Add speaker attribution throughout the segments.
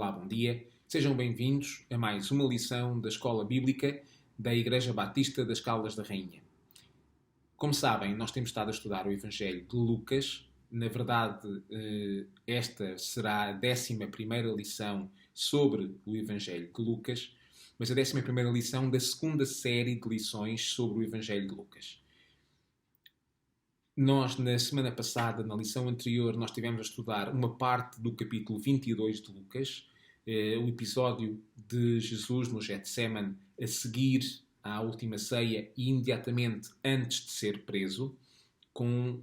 Speaker 1: Olá, bom dia. Sejam bem-vindos a mais uma lição da Escola Bíblica da Igreja Batista das Caldas da Rainha. Como sabem, nós temos estado a estudar o Evangelho de Lucas. Na verdade, esta será a 11ª lição sobre o Evangelho de Lucas, mas a 11ª lição da segunda série de lições sobre o Evangelho de Lucas. Nós, na semana passada, na lição anterior, nós estivemos a estudar uma parte do capítulo 22 de Lucas, o episódio de Jesus no Getsemane a seguir à última ceia e imediatamente antes de ser preso, com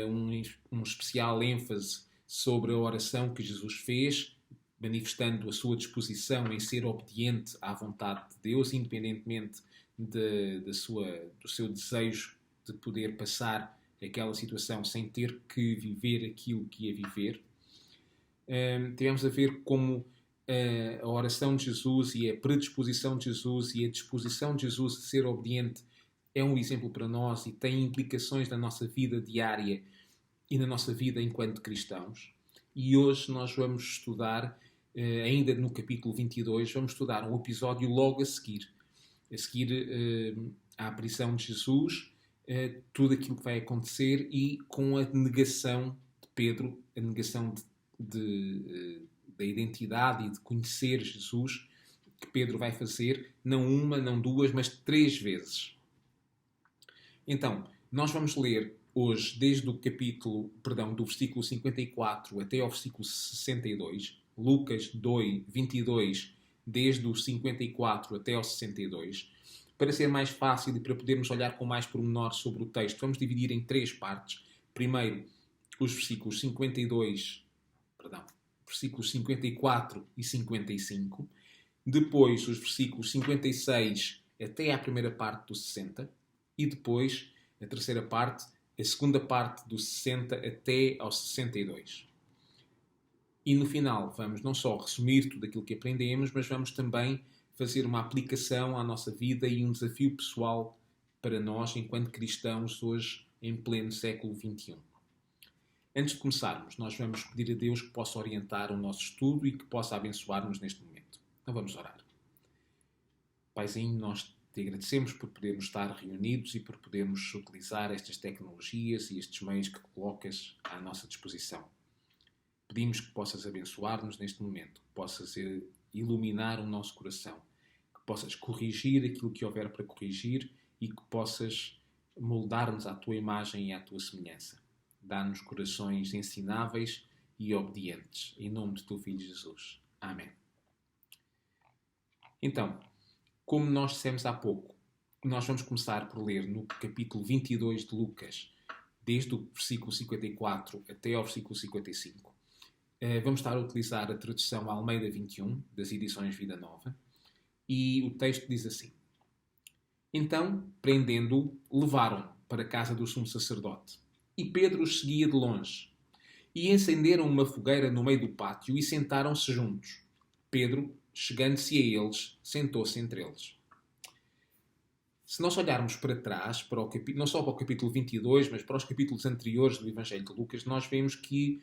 Speaker 1: um especial ênfase sobre a oração que Jesus fez, manifestando a sua disposição em ser obediente à vontade de Deus, independentemente do seu desejo de poder passar aquela situação sem ter que viver aquilo que ia viver. Tivemos a ver como a oração de Jesus e a predisposição de Jesus e a disposição de Jesus a ser obediente é um exemplo para nós e tem implicações na nossa vida diária e na nossa vida enquanto cristãos. E hoje nós vamos estudar, ainda no capítulo 22, vamos estudar um episódio logo a seguir à prisão de Jesus, tudo aquilo que vai acontecer e com a negação de Pedro, a negação da identidade e de conhecer Jesus, que Pedro vai fazer não uma, não duas, mas 3 vezes. Então, nós vamos ler hoje desde o do versículo 54 até ao versículo 62, Lucas 22, desde o 54 até ao 62, para ser mais fácil e para podermos olhar com mais pormenor sobre o texto. Vamos dividir em 3 partes. Primeiro, os versículos 54 e 55. Depois, os versículos 56 até à primeira parte do 60. E depois, a terceira parte, a segunda parte do 60 até ao 62. E no final, vamos não só resumir tudo aquilo que aprendemos, mas vamos também fazer uma aplicação à nossa vida e um desafio pessoal para nós, enquanto cristãos, hoje, em pleno século XXI. Antes de começarmos, nós vamos pedir a Deus que possa orientar o nosso estudo e que possa abençoar-nos neste momento. Então vamos orar. Paizinho, nós te agradecemos por podermos estar reunidos e por podermos utilizar estas tecnologias e estes meios que colocas à nossa disposição. Pedimos que possas abençoar-nos neste momento, que possas iluminar o nosso coração, que possas corrigir aquilo que houver para corrigir e que possas moldar-nos à tua imagem e à tua semelhança. Dá-nos corações ensináveis e obedientes. Em nome de teu Filho Jesus. Amém. Então, como nós dissemos há pouco, nós vamos começar por ler no capítulo 22 de Lucas, desde o versículo 54 até ao versículo 55. Vamos estar a utilizar a tradução Almeida 21, das edições Vida Nova, e o texto diz assim: Então, prendendo-o, levaram-no para a casa do sumo sacerdote. E Pedro os seguia de longe. E encenderam uma fogueira no meio do pátio e sentaram-se juntos. Pedro, chegando-se a eles, sentou-se entre eles. Se nós olharmos para trás, não só para o capítulo 22, mas para os capítulos anteriores do Evangelho de Lucas, nós vemos que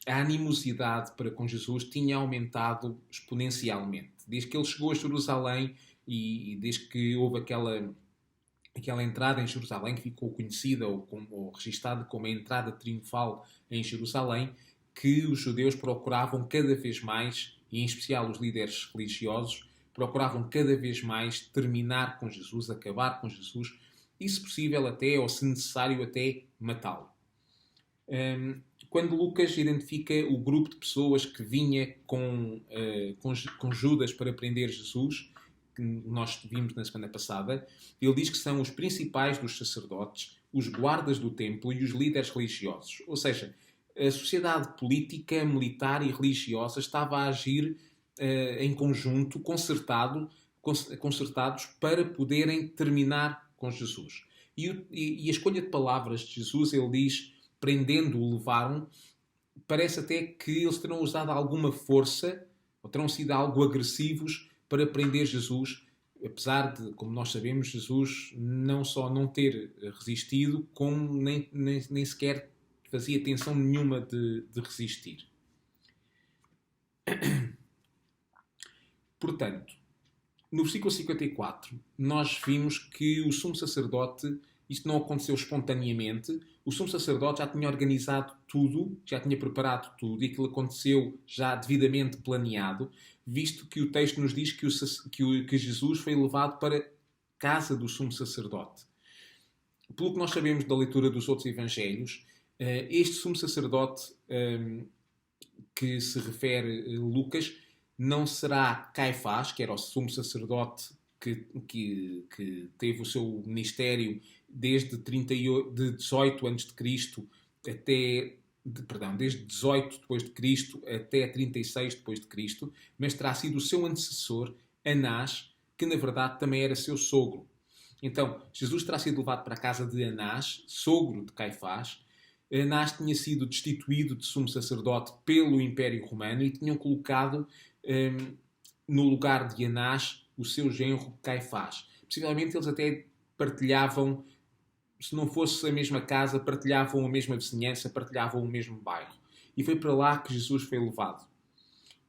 Speaker 1: a animosidade para com Jesus tinha aumentado exponencialmente. Desde que ele chegou a Jerusalém e desde que houve aquela entrada em Jerusalém, que ficou conhecida ou registada como a entrada triunfal em Jerusalém, que os judeus procuravam cada vez mais, e em especial os líderes religiosos, procuravam cada vez mais terminar com Jesus, acabar com Jesus, e se possível até, ou se necessário até, matá-lo. Quando Lucas identifica o grupo de pessoas que vinha com Judas para prender Jesus, que nós vimos na semana passada, ele diz que são os principais dos sacerdotes, os guardas do templo e os líderes religiosos. Ou seja, a sociedade política, militar e religiosa estava a agir em conjunto, concertados para poderem terminar com Jesus. E a escolha de palavras de Jesus, ele diz, prendendo-o, levaram, parece até que eles terão usado alguma força, ou terão sido algo agressivos para prender Jesus, apesar de, como nós sabemos, Jesus não só não ter resistido, como nem sequer fazia tensão nenhuma de resistir. Portanto, no versículo 54, nós vimos que o sumo sacerdote, isto não aconteceu espontaneamente, o sumo sacerdote já tinha organizado tudo, já tinha preparado tudo, e aquilo aconteceu já devidamente planeado, visto que o texto nos diz que Jesus foi levado para a casa do sumo sacerdote. Pelo que nós sabemos da leitura dos outros evangelhos, este sumo sacerdote que se refere Lucas não será Caifás, que era o sumo sacerdote que teve o seu ministério desde 18 a.C. até desde 18 depois de Cristo até 36 depois de Cristo, mas terá sido o seu antecessor, Anás, que na verdade também era seu sogro. Então, Jesus terá sido levado para a casa de Anás, sogro de Caifás. Anás tinha sido destituído de sumo sacerdote pelo Império Romano e tinham colocado no lugar de Anás o seu genro Caifás. Possivelmente eles até partilhavam, se não fosse a mesma casa, partilhavam a mesma vizinhança, partilhavam o mesmo bairro. E foi para lá que Jesus foi levado.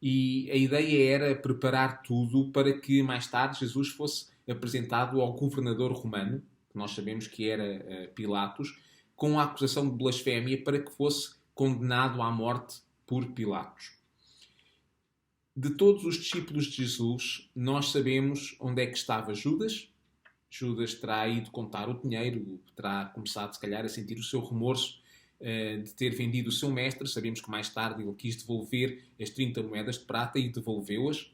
Speaker 1: E a ideia era preparar tudo para que mais tarde Jesus fosse apresentado ao governador romano, que nós sabemos que era Pilatos, com a acusação de blasfémia para que fosse condenado à morte por Pilatos. De todos os discípulos de Jesus, nós sabemos onde é que estava Judas. Judas terá ido contar o dinheiro, terá começado, se calhar, a sentir o seu remorso de ter vendido o seu mestre. Sabemos que mais tarde ele quis devolver as 30 moedas de prata e devolveu-as.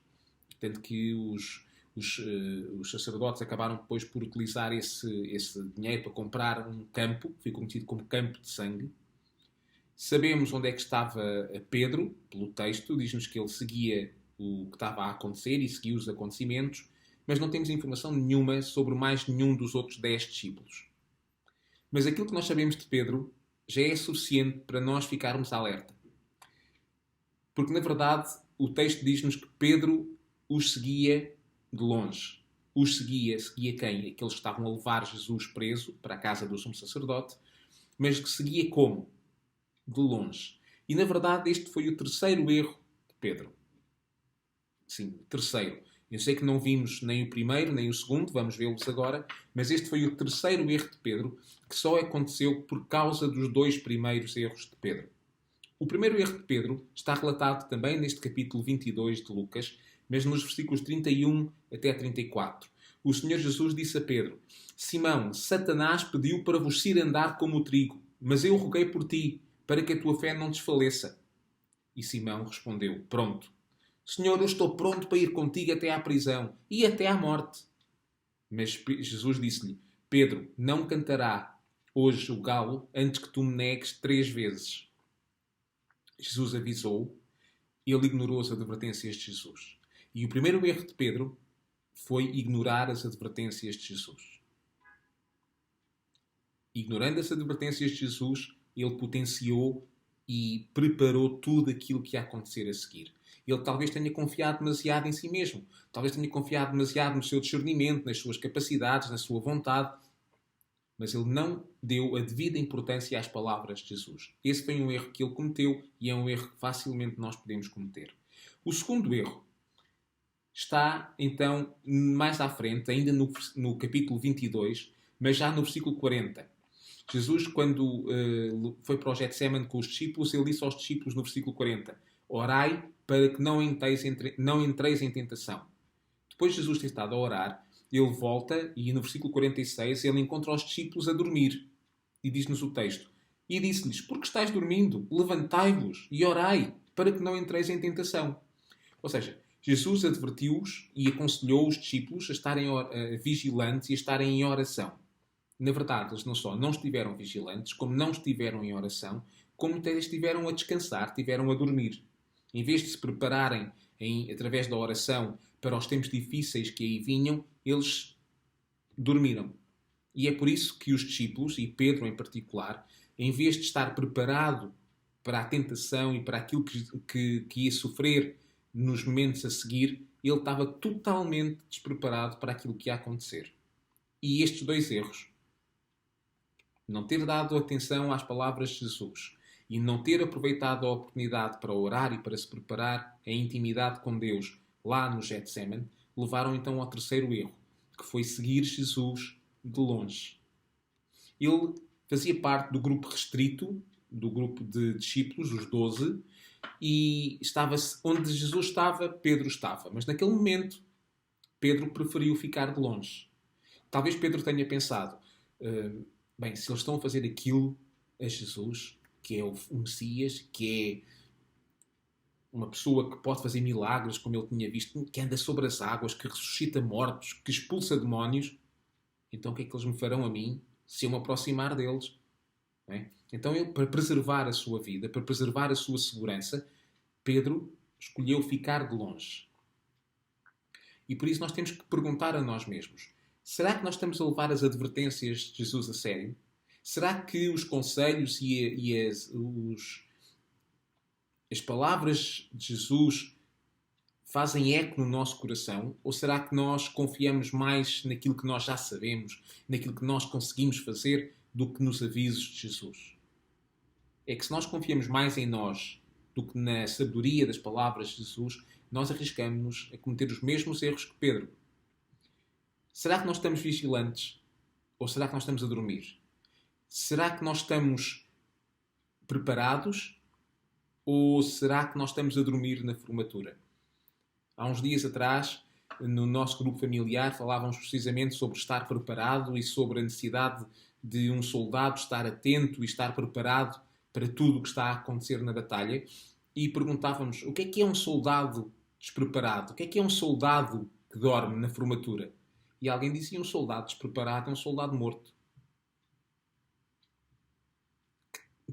Speaker 1: Tanto que os sacerdotes acabaram depois por utilizar esse dinheiro para comprar um campo, que foi conhecido como campo de sangue. Sabemos onde é que estava Pedro, pelo texto, diz-nos que ele seguia o que estava a acontecer e seguia os acontecimentos, mas não temos informação nenhuma sobre mais nenhum dos outros 10 discípulos. Mas aquilo que nós sabemos de Pedro já é suficiente para nós ficarmos alerta. Porque, na verdade, o texto diz-nos que Pedro os seguia de longe. Os seguia quem? Aqueles que estavam a levar Jesus preso para a casa do sumo sacerdote, mas que seguia como? De longe. E, na verdade, este foi o terceiro erro de Pedro. Sim, terceiro. Eu sei que não vimos nem o primeiro, nem o segundo, vamos vê-los agora, mas este foi o terceiro erro de Pedro, que só aconteceu por causa dos 2 primeiros erros de Pedro. O primeiro erro de Pedro está relatado também neste capítulo 22 de Lucas, mas nos versículos 31 até 34. O Senhor Jesus disse a Pedro: Simão, Satanás pediu para vos cirandar como o trigo, mas eu roguei por ti, para que a tua fé não desfaleça. E Simão respondeu: Pronto. Senhor, eu estou pronto para ir contigo até à prisão e até à morte. Mas Jesus disse-lhe: Pedro, não cantará hoje o galo antes que tu me negues 3 vezes. Jesus avisou, ele ignorou as advertências de Jesus. E o primeiro erro de Pedro foi ignorar as advertências de Jesus. Ignorando as advertências de Jesus, ele potenciou e preparou tudo aquilo que ia acontecer a seguir. Ele talvez tenha confiado demasiado em si mesmo. Talvez tenha confiado demasiado no seu discernimento, nas suas capacidades, na sua vontade. Mas ele não deu a devida importância às palavras de Jesus. Esse foi um erro que ele cometeu e é um erro que facilmente nós podemos cometer. O segundo erro está, então, mais à frente, ainda no capítulo 22, mas já no versículo 40. Jesus, quando foi para o Getsemane com os discípulos, ele disse aos discípulos no versículo 40: Orai para que não entreis em tentação. Depois de Jesus ter estado a orar, ele volta e no versículo 46 ele encontra os discípulos a dormir. E diz-nos o texto: E disse-lhes: Por que estáis dormindo? Levantai-vos e orai para que não entreis em tentação. Ou seja, Jesus advertiu-os e aconselhou os discípulos a estarem vigilantes e a estarem em oração. Na verdade, eles não só não estiveram vigilantes, como não estiveram em oração, como até estiveram a descansar, estiveram a dormir. Em vez de se prepararem através da oração para os tempos difíceis que aí vinham, eles dormiram. E é por isso que os discípulos, e Pedro em particular, em vez de estar preparado para a tentação e para aquilo que ia sofrer nos momentos a seguir, ele estava totalmente despreparado para aquilo que ia acontecer. E estes 2 erros, não ter dado atenção às palavras de Jesus e não ter aproveitado a oportunidade para orar e para se preparar em intimidade com Deus lá no Getsemane, levaram então ao terceiro erro, que foi seguir Jesus de longe. Ele fazia parte do grupo restrito, do grupo de discípulos, os 12, e estava onde Jesus estava, Pedro estava. Mas naquele momento, Pedro preferiu ficar de longe. Talvez Pedro tenha pensado, bem, se eles estão a fazer aquilo a Jesus, que é o Messias, que é uma pessoa que pode fazer milagres, como ele tinha visto, que anda sobre as águas, que ressuscita mortos, que expulsa demónios, então o que é que eles me farão a mim se eu me aproximar deles? Não é? Então, ele, para preservar a sua vida, para preservar a sua segurança, Pedro escolheu ficar de longe. E por isso nós temos que perguntar a nós mesmos, será que nós estamos a levar as advertências de Jesus a sério? Será que os conselhos e as palavras de Jesus fazem eco no nosso coração? Ou será que nós confiamos mais naquilo que nós já sabemos, naquilo que nós conseguimos fazer, do que nos avisos de Jesus? É que se nós confiamos mais em nós do que na sabedoria das palavras de Jesus, nós arriscamos a cometer os mesmos erros que Pedro. Será que nós estamos vigilantes? Ou será que nós estamos a dormir? Será que nós estamos preparados? Ou será que nós estamos a dormir na formatura? Há uns dias atrás, no nosso grupo familiar, falávamos precisamente sobre estar preparado e sobre a necessidade de um soldado estar atento e estar preparado para tudo o que está a acontecer na batalha. E perguntávamos, o que é um soldado despreparado? O que é um soldado que dorme na formatura? E alguém dizia, um soldado despreparado é um soldado morto.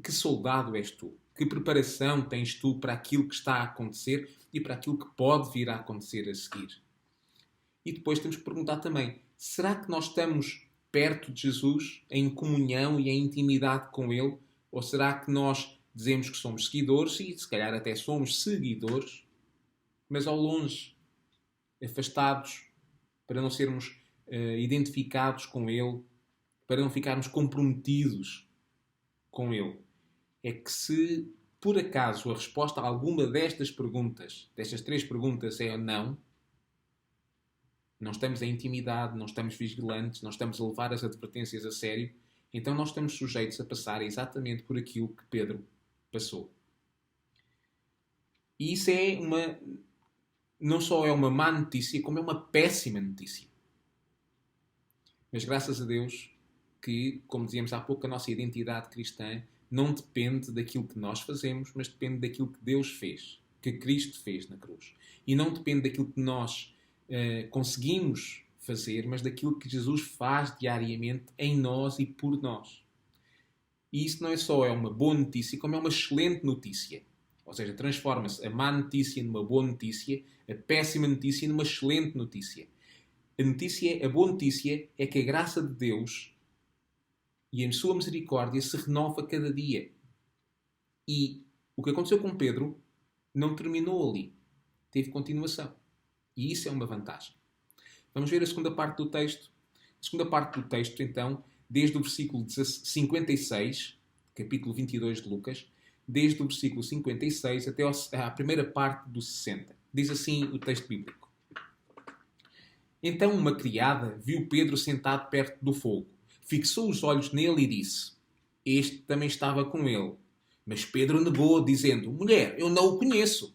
Speaker 1: Que soldado és tu? Que preparação tens tu para aquilo que está a acontecer e para aquilo que pode vir a acontecer a seguir? E depois temos que perguntar também, será que nós estamos perto de Jesus, em comunhão e em intimidade com Ele? Ou será que nós dizemos que somos seguidores e se calhar até somos seguidores, mas ao longe, afastados, para não sermos identificados com Ele, para não ficarmos comprometidos com Ele? É que se por acaso a resposta a alguma destas perguntas, destas 3 perguntas é não, não estamos em intimidade, não estamos vigilantes, não estamos a levar as advertências a sério, então nós estamos sujeitos a passar exatamente por aquilo que Pedro passou. E isso não só é uma má notícia, como é uma péssima notícia. Mas graças a Deus que, como dizíamos há pouco, a nossa identidade cristã não depende daquilo que nós fazemos, mas depende daquilo que Deus fez, que Cristo fez na cruz. E não depende daquilo que nós conseguimos fazer, mas daquilo que Jesus faz diariamente em nós e por nós. E isso não é só uma boa notícia, como é uma excelente notícia. Ou seja, transforma-se a má notícia numa boa notícia, a péssima notícia numa excelente notícia. A boa notícia é que a graça de Deus e a sua misericórdia se renova cada dia. E o que aconteceu com Pedro não terminou ali. Teve continuação. E isso é uma vantagem. Vamos ver a segunda parte do texto. A segunda parte do texto, então, desde o versículo 56, capítulo 22 de Lucas, desde o versículo 56 até à primeira parte do 60. Diz assim o texto bíblico. Então uma criada viu Pedro sentado perto do fogo. Fixou os olhos nele e disse: Este também estava com ele. Mas Pedro negou, dizendo: Mulher, eu não o conheço.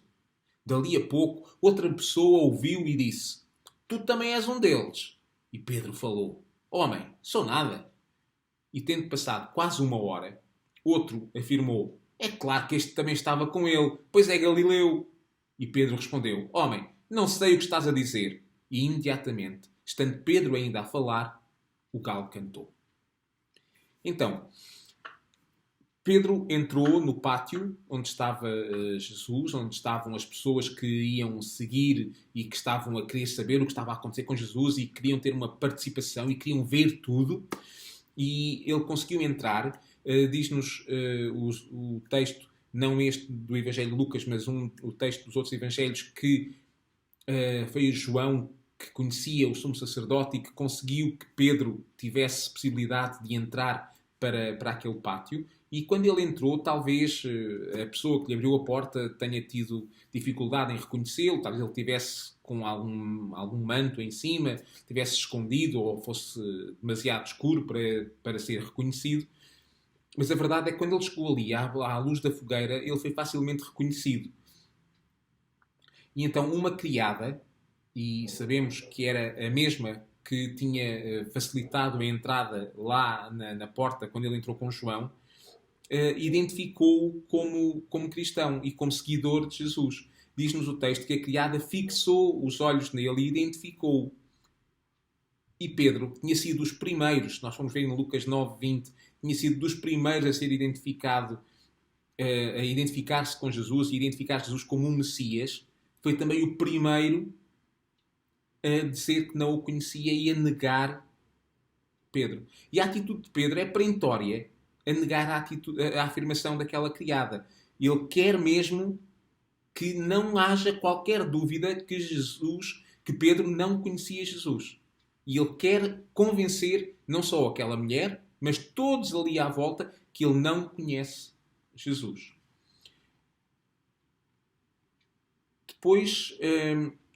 Speaker 1: Dali a pouco, outra pessoa ouviu e disse: Tu também és um deles. E Pedro falou: Homem, sou nada. E tendo passado quase 1 hora, outro afirmou: É claro que este também estava com ele, pois é Galileu. E Pedro respondeu: Homem, não sei o que estás a dizer. E imediatamente, estando Pedro ainda a falar, o galo cantou. Então, Pedro entrou no pátio onde estava Jesus, onde estavam as pessoas que iam seguir e que estavam a querer saber o que estava a acontecer com Jesus e queriam ter uma participação e queriam ver tudo. E ele conseguiu entrar. Diz-nos o texto, não este do Evangelho de Lucas, mas o texto dos outros Evangelhos, que foi João que conhecia o sumo sacerdote e que conseguiu que Pedro tivesse possibilidade de entrar para aquele pátio. E quando ele entrou, talvez a pessoa que lhe abriu a porta tenha tido dificuldade em reconhecê-lo, talvez ele tivesse com algum manto em cima, tivesse escondido ou fosse demasiado escuro para ser reconhecido. Mas a verdade é que quando ele chegou ali, à luz da fogueira, ele foi facilmente reconhecido. E então uma criada, e sabemos que era a mesma que tinha facilitado a entrada lá na porta quando ele entrou com João, identificou-o como cristão e como seguidor de Jesus. Diz-nos o texto que a criada fixou os olhos nele e identificou-o. E Pedro, que tinha sido dos primeiros, nós vamos ver em Lucas 9:20, tinha sido dos primeiros a ser identificado, a identificar-se com Jesus e identificar Jesus como um Messias, foi também o primeiro a dizer que não o conhecia e a negar Pedro. E a atitude de Pedro é perentória a negar a afirmação daquela criada. Ele quer mesmo que não haja qualquer dúvida que Pedro não conhecia Jesus. E ele quer convencer não só aquela mulher, mas todos ali à volta que ele não conhece Jesus. Depois,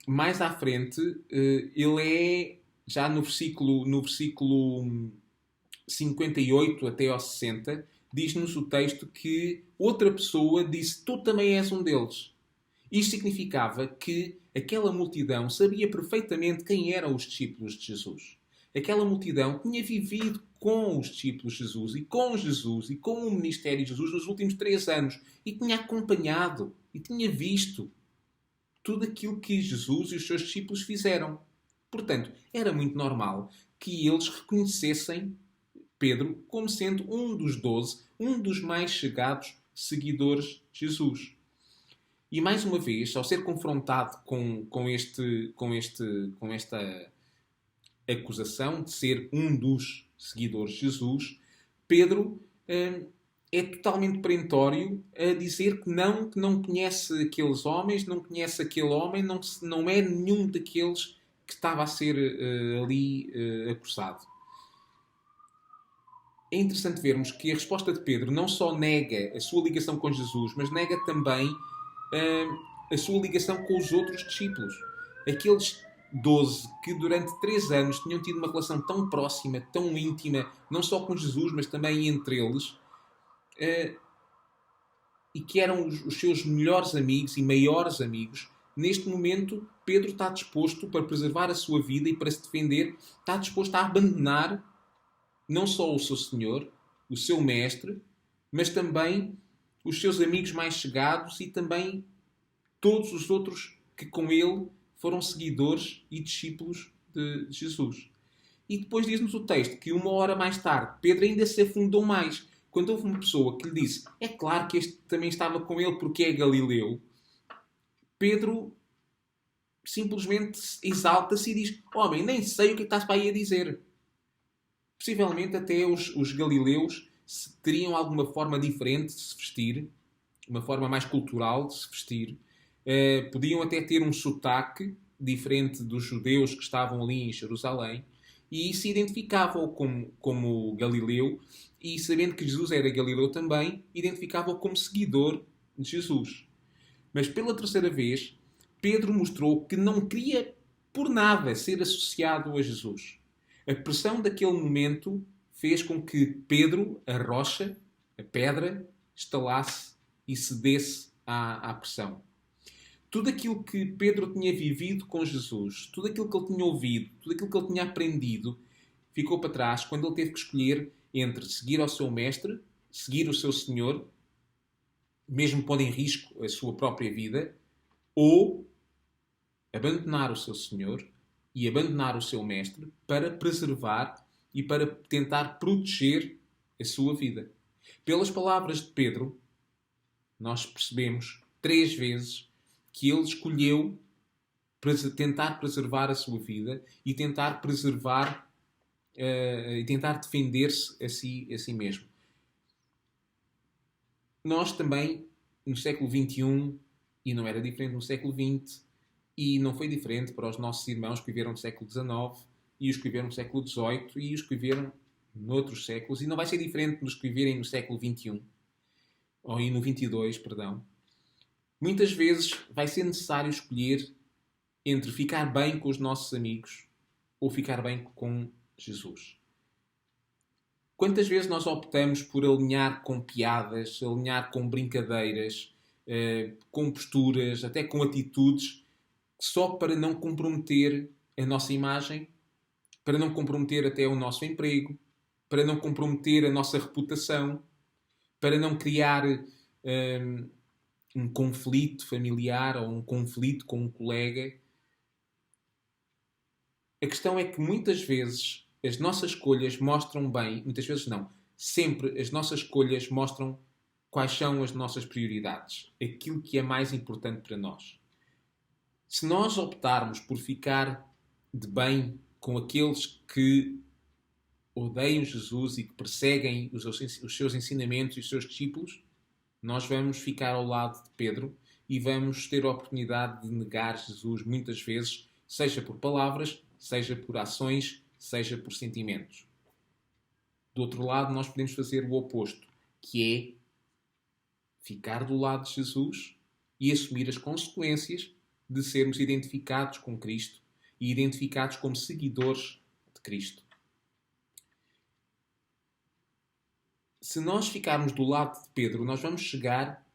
Speaker 1: mais à frente, ele é, já no versículo 58 até ao 60, diz-nos o texto que outra pessoa disse: tu também és um deles. Isto significava que aquela multidão sabia perfeitamente quem eram os discípulos de Jesus. Aquela multidão tinha vivido com os discípulos de Jesus e com o ministério de Jesus nos últimos 3 anos e tinha acompanhado e tinha visto tudo aquilo que Jesus e os seus discípulos fizeram. Portanto, era muito normal que eles reconhecessem Pedro como sendo um dos 12, um dos mais chegados seguidores de Jesus. E mais uma vez, ao ser confrontado com esta acusação de ser um dos seguidores de Jesus, Pedro é totalmente perentório a dizer que não conhece aqueles homens, não conhece aquele homem, não é nenhum daqueles que estava a ser ali acusado. É interessante vermos que a resposta de Pedro não só nega a sua ligação com Jesus, mas nega também a sua ligação com os outros discípulos. Aqueles 12 que durante 3 anos tinham tido uma relação tão próxima, tão íntima, não só com Jesus, mas também entre eles, e que eram os seus melhores amigos e maiores amigos. Neste momento, Pedro está disposto, para preservar a sua vida e para se defender, está disposto a abandonar não só o seu Senhor, o seu Mestre, mas também os seus amigos mais chegados e também todos os outros que com ele foram seguidores e discípulos de Jesus. E depois diz-nos o texto que 1 hora mais tarde, Pedro ainda se afundou mais. Quando houve uma pessoa que lhe disse: é claro que este também estava com ele porque é Galileu, Pedro simplesmente exalta-se e diz: homem, nem sei o que estás para aí a dizer. Possivelmente até os galileus teriam alguma forma diferente de se vestir, uma forma mais cultural de se vestir. Podiam até ter um sotaque diferente dos judeus que estavam ali em Jerusalém e se identificavam como galileu e, sabendo que Jesus era galileu também, identificavam como seguidor de Jesus. Mas pela terceira vez, Pedro mostrou que não queria por nada ser associado a Jesus. A pressão daquele momento fez com que Pedro, a rocha, a pedra, estalasse e cedesse à pressão. Tudo aquilo que Pedro tinha vivido com Jesus, tudo aquilo que ele tinha ouvido, tudo aquilo que ele tinha aprendido, ficou para trás quando ele teve que escolher entre seguir ao seu mestre, seguir o seu Senhor, mesmo pondo em risco a sua própria vida, ou abandonar o seu Senhor e abandonar o seu mestre para preservar e para tentar proteger a sua vida. Pelas palavras de Pedro, nós percebemos 3 vezes que ele escolheu tentar preservar a sua vida e tentar preservar e tentar defender-se a si mesmo. Nós também, no século XXI, e não era diferente no século XX, e não foi diferente para os nossos irmãos que viveram no século XIX, e os que viveram no século XVIII, e os que viveram noutros séculos, e não vai ser diferente dos que viverem no século XXI, ou no XXII, perdão. Muitas vezes vai ser necessário escolher entre ficar bem com os nossos amigos ou ficar bem com Jesus. Quantas vezes nós optamos por alinhar com piadas, alinhar com brincadeiras, com posturas, até com atitudes, só para não comprometer a nossa imagem, para não comprometer até o nosso emprego, para não comprometer a nossa reputação, para não criar um conflito familiar ou um conflito com um colega. A questão é que muitas vezes as nossas escolhas mostram bem, muitas vezes não, sempre as nossas escolhas mostram quais são as nossas prioridades, aquilo que é mais importante para nós. Se nós optarmos por ficar de bem com aqueles que odeiam Jesus e que perseguem os seus ensinamentos e os seus discípulos, nós vamos ficar ao lado de Pedro e vamos ter a oportunidade de negar Jesus muitas vezes, seja por palavras, seja por ações, seja por sentimentos. Do outro lado, nós podemos fazer o oposto, que é ficar do lado de Jesus e assumir as consequências de sermos identificados com Cristo e identificados como seguidores de Cristo. Se nós ficarmos do lado de Pedro, nós vamos chegar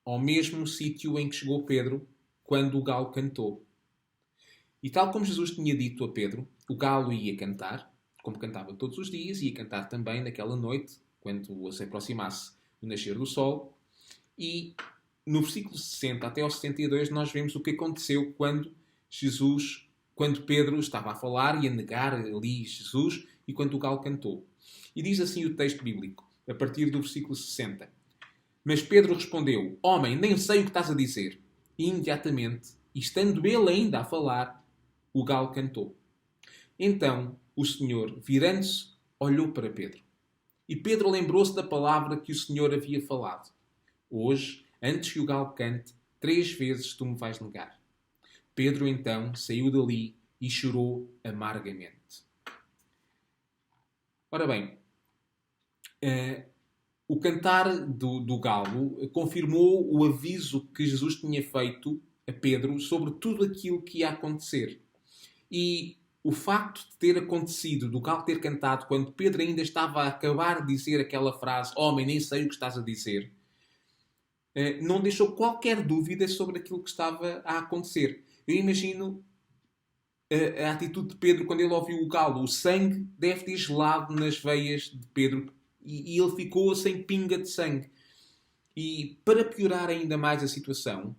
Speaker 1: ao mesmo sítio em que chegou Pedro quando o galo cantou. E tal como Jesus tinha dito a Pedro, o galo ia cantar, como cantava todos os dias, ia cantar também naquela noite, quando se aproximasse o nascer do sol. E no versículo 60 até ao 62 nós vemos o que aconteceu quando Pedro estava a falar e a negar ali Jesus e quando o galo cantou. E diz assim o texto bíblico, a partir do versículo 60. Mas Pedro respondeu: Homem, nem sei o que estás a dizer. E imediatamente, estando ele ainda a falar, o galo cantou. Então o Senhor, virando-se, olhou para Pedro. E Pedro lembrou-se da palavra que o Senhor havia falado. Hoje, antes que o galo cante, 3 vezes tu me vais negar. Pedro então saiu dali e chorou amargamente. Ora bem, o cantar do galo confirmou o aviso que Jesus tinha feito a Pedro sobre tudo aquilo que ia acontecer. E o facto de ter acontecido, do galo ter cantado, quando Pedro ainda estava a acabar de dizer aquela frase, homem, nem sei o que estás a dizer, não deixou qualquer dúvida sobre aquilo que estava a acontecer. Eu imagino a atitude de Pedro quando ele ouviu o galo. O sangue deve ter gelado nas veias de Pedro e ele ficou sem pinga de sangue. E para piorar ainda mais a situação,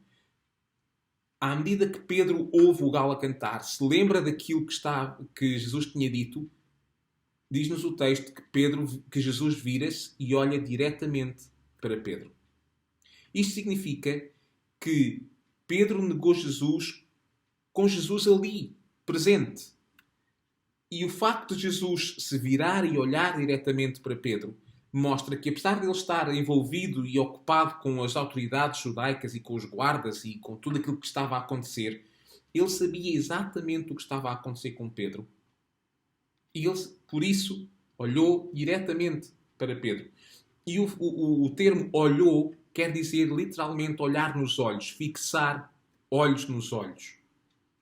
Speaker 1: à medida que Pedro ouve o galo a cantar, se lembra daquilo que Jesus tinha dito, diz-nos o texto que Jesus vira-se e olha diretamente para Pedro. Isto significa que Pedro negou Jesus com Jesus ali, presente. E o facto de Jesus se virar e olhar diretamente para Pedro mostra que, apesar de ele estar envolvido e ocupado com as autoridades judaicas e com os guardas e com tudo aquilo que estava a acontecer, ele sabia exatamente o que estava a acontecer com Pedro. E ele, por isso, olhou diretamente para Pedro. E o termo olhou quer dizer literalmente olhar nos olhos, fixar olhos nos olhos.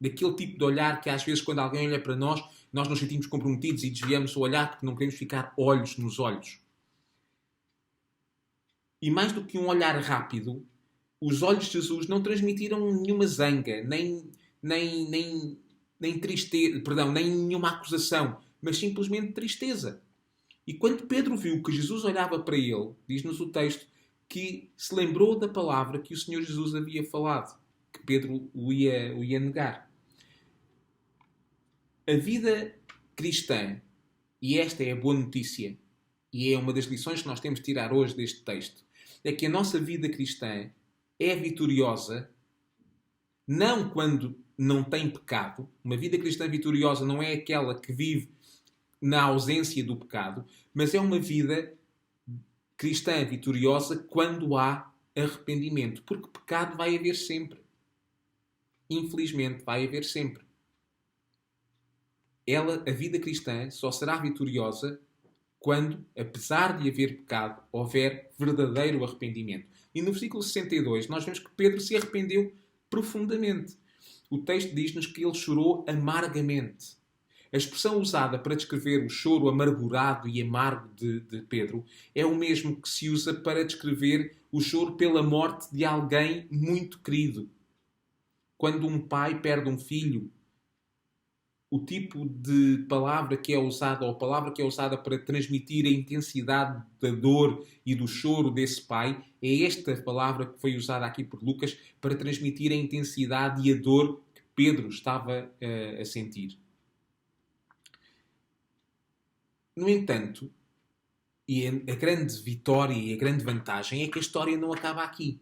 Speaker 1: Daquele tipo de olhar que às vezes quando alguém olha para nós nos sentimos comprometidos e desviamos o olhar porque não queremos ficar olhos nos olhos. E mais do que um olhar rápido, os olhos de Jesus não transmitiram nenhuma zanga, nem tristeza, nem nenhuma acusação, mas simplesmente tristeza. E quando Pedro viu que Jesus olhava para ele, diz-nos o texto, que se lembrou da palavra que o Senhor Jesus havia falado, que Pedro o ia negar. A vida cristã, e esta é a boa notícia, e é uma das lições que nós temos de tirar hoje deste texto, é que a nossa vida cristã é vitoriosa não quando não tem pecado. Uma vida cristã vitoriosa não é aquela que vive na ausência do pecado, mas é uma vida cristã vitoriosa quando há arrependimento. Porque pecado vai haver sempre. Infelizmente, vai haver sempre. A vida cristã, só será vitoriosa quando, apesar de haver pecado, houver verdadeiro arrependimento. E no versículo 62 nós vemos que Pedro se arrependeu profundamente. o texto diz-nos que ele chorou amargamente. A expressão usada para descrever o choro amargurado e amargo de Pedro é o mesmo que se usa para descrever o choro pela morte de alguém muito querido. Quando um pai perde um filho, o tipo de palavra que é usada, ou a palavra que é usada para transmitir a intensidade da dor e do choro desse pai, é esta palavra que foi usada aqui por Lucas para transmitir a intensidade e a dor que Pedro estava a sentir. No entanto, e a grande vitória e a grande vantagem é que a história não acaba aqui.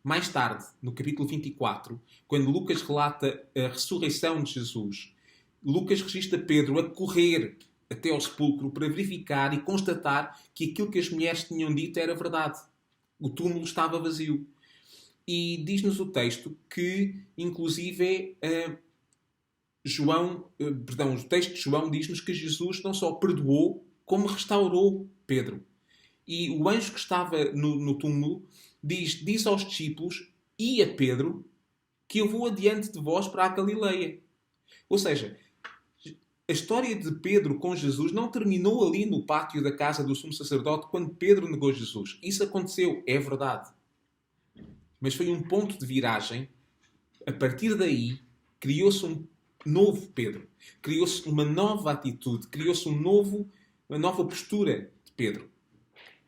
Speaker 1: Mais tarde, no capítulo 24, quando Lucas relata a ressurreição de Jesus, Lucas registra Pedro a correr até ao sepulcro para verificar e constatar que aquilo que as mulheres tinham dito era verdade. O túmulo estava vazio. E diz-nos o texto que, inclusive, o texto de João diz-nos que Jesus não só perdoou, como restaurou Pedro. E o anjo que estava no túmulo diz aos discípulos e a Pedro que eu vou adiante de vós para a Galileia. Ou seja, a história de Pedro com Jesus não terminou ali no pátio da casa do sumo sacerdote quando Pedro negou Jesus. Isso aconteceu, é verdade. Mas foi um ponto de viragem. A partir daí, criou-se um novo Pedro. Criou-se uma nova atitude. Criou-se uma nova postura de Pedro.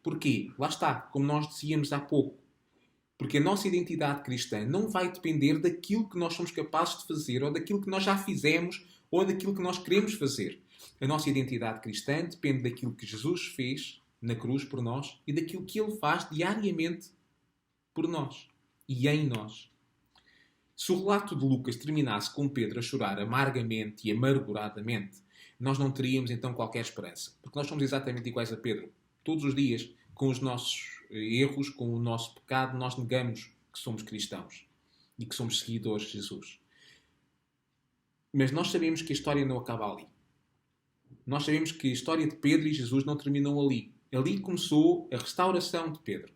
Speaker 1: Porquê? Lá está, como nós dizíamos há pouco. Porque a nossa identidade cristã não vai depender daquilo que nós somos capazes de fazer, ou daquilo que nós já fizemos, ou daquilo que nós queremos fazer. A nossa identidade cristã depende daquilo que Jesus fez na cruz por nós e daquilo que Ele faz diariamente por nós e em nós. Se o relato de Lucas terminasse com Pedro a chorar amargamente e amarguradamente, nós não teríamos então qualquer esperança. Porque nós somos exatamente iguais a Pedro. Todos os dias, com os nossos erros, com o nosso pecado, nós negamos que somos cristãos e que somos seguidores de Jesus. Mas nós sabemos que a história não acaba ali. Nós sabemos que a história de Pedro e Jesus não terminou ali. Ali começou a restauração de Pedro.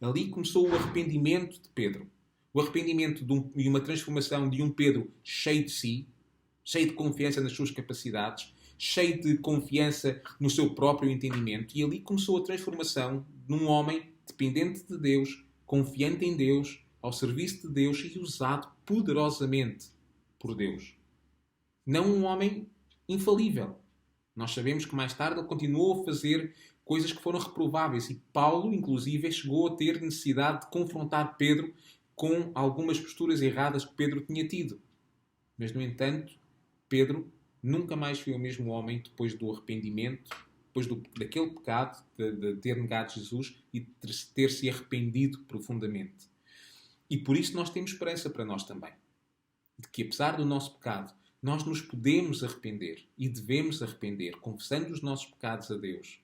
Speaker 1: Ali começou o arrependimento de Pedro. O arrependimento e uma transformação de um Pedro cheio de si, cheio de confiança nas suas capacidades, cheio de confiança no seu próprio entendimento. E ali começou a transformação de um homem dependente de Deus, confiante em Deus, ao serviço de Deus e usado poderosamente por Deus. Não um homem infalível. Nós sabemos que mais tarde ele continuou a fazer coisas que foram reprováveis e Paulo, inclusive, chegou a ter necessidade de confrontar Pedro com algumas posturas erradas que Pedro tinha tido. Mas, no entanto, Pedro nunca mais foi o mesmo homem depois do arrependimento, depois daquele pecado de ter negado Jesus e de ter se arrependido profundamente. E por isso nós temos esperança para nós também. De que, apesar do nosso pecado, nós nos podemos arrepender e devemos arrepender, confessando os nossos pecados a Deus.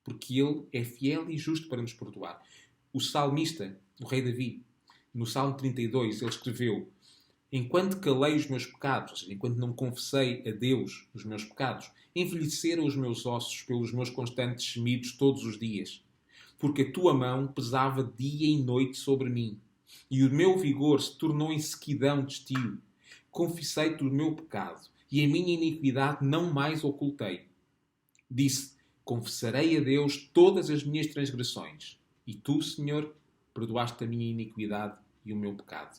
Speaker 1: Porque Ele é fiel e justo para nos perdoar. O salmista, o rei Davi, no Salmo 32, ele escreveu: enquanto calei os meus pecados, ou seja, enquanto não confessei a Deus os meus pecados, envelheceram os meus ossos pelos meus constantes gemidos todos os dias. Porque a tua mão pesava dia e noite sobre mim, e o meu vigor se tornou em sequidão de estio. Confessei-te o meu pecado, e a minha iniquidade não mais ocultei. Disse: confessarei a Deus todas as minhas transgressões, e tu, Senhor, perdoaste a minha iniquidade e o meu pecado.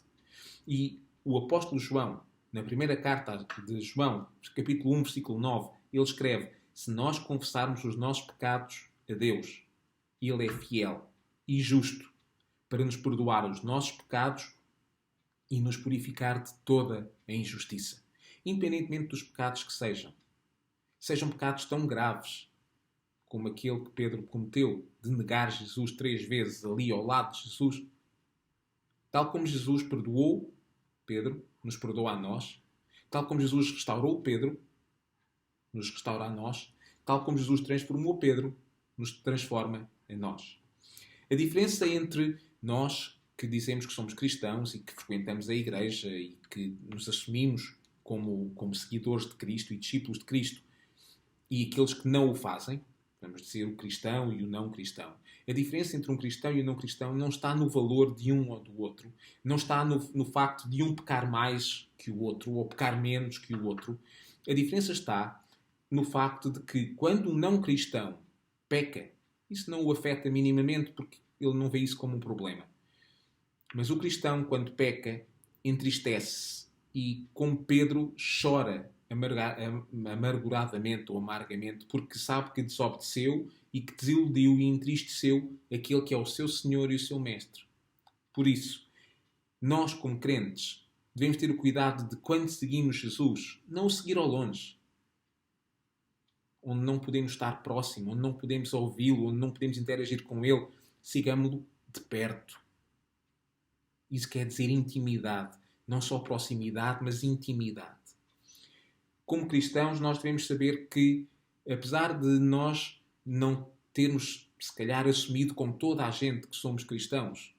Speaker 1: E o apóstolo João, na primeira carta de João, capítulo 1, versículo 9, ele escreve: se nós confessarmos os nossos pecados a Deus, Ele é fiel e justo para nos perdoar os nossos pecados e nos purificar de toda a injustiça. Independentemente dos pecados que sejam. Sejam pecados tão graves como aquele que Pedro cometeu de negar Jesus 3 vezes ali ao lado de Jesus. Tal como Jesus perdoou Pedro, nos perdoa a nós. Tal como Jesus restaurou Pedro, nos restaura a nós. Tal como Jesus transformou Pedro, nos transforma a nós. A diferença entre nós que dizemos que somos cristãos e que frequentamos a igreja e que nos assumimos como seguidores de Cristo e discípulos de Cristo e aqueles que não o fazem, Vamos dizer o cristão e o não cristão. A diferença entre um cristão e um não cristão não está no valor de um ou do outro. Não está no facto de um pecar mais que o outro ou pecar menos que o outro. A diferença está no facto de que quando um não cristão peca, isso não o afeta minimamente porque ele não vê isso como um problema. Mas o cristão, quando peca, entristece-se e, como Pedro, chora amarguradamente ou amargamente porque sabe que desobedeceu e que desiludiu e entristeceu aquele que é o seu Senhor e o seu Mestre. Por isso, nós, como crentes, devemos ter o cuidado de, quando seguimos Jesus, não o seguir ao longe, onde não podemos estar próximo, onde não podemos ouvi-lo, onde não podemos interagir com ele, sigamos-lo de perto. Isso quer dizer intimidade. Não só proximidade, mas intimidade. Como cristãos, nós devemos saber que, apesar de nós não termos, se calhar, assumido como toda a gente que somos cristãos,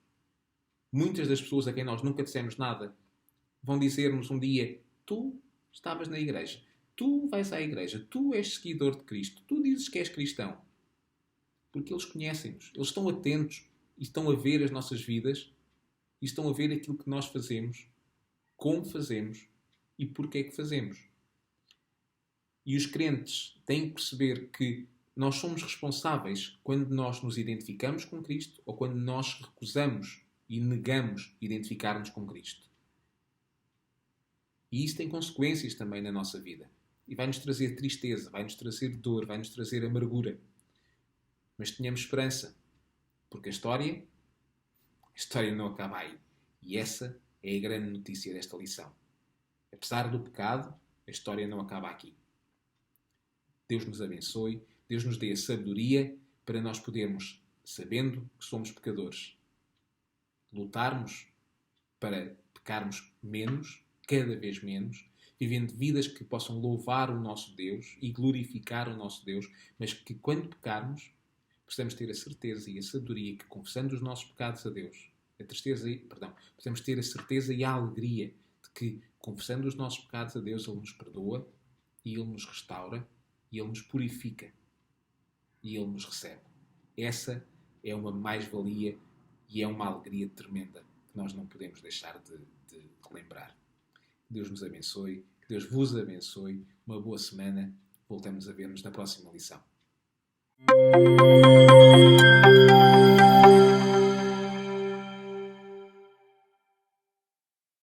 Speaker 1: muitas das pessoas a quem nós nunca dissemos nada vão dizer-nos um dia: tu estavas na igreja, tu vais à igreja, tu és seguidor de Cristo, tu dizes que és cristão. Porque eles conhecem-nos, eles estão atentos e estão a ver as nossas vidas e estão a ver aquilo que nós fazemos, como fazemos e porque é que fazemos. E os crentes têm que perceber que nós somos responsáveis quando nós nos identificamos com Cristo ou quando nós recusamos e negamos identificar-nos com Cristo. E isso tem consequências também na nossa vida. E vai-nos trazer tristeza, vai-nos trazer dor, vai-nos trazer amargura. Mas tenhamos esperança, porque a história não acaba aí. E essa é a grande notícia desta lição. Apesar do pecado, a história não acaba aqui. Deus nos abençoe, Deus nos dê a sabedoria para nós podermos, sabendo que somos pecadores, lutarmos para pecarmos menos, cada vez menos, vivendo vidas que possam louvar o nosso Deus e glorificar o nosso Deus, mas que quando pecarmos, possamos ter a certeza e a sabedoria que, confessando os nossos pecados a Deus, possamos ter a certeza e a alegria de que, confessando os nossos pecados a Deus, Ele nos perdoa e Ele nos restaura e Ele nos purifica e Ele nos recebe. Essa é uma mais-valia e é uma alegria tremenda que nós não podemos deixar de lembrar. Deus nos abençoe, que Deus vos abençoe. Uma boa semana. Voltamos a ver-nos na próxima lição.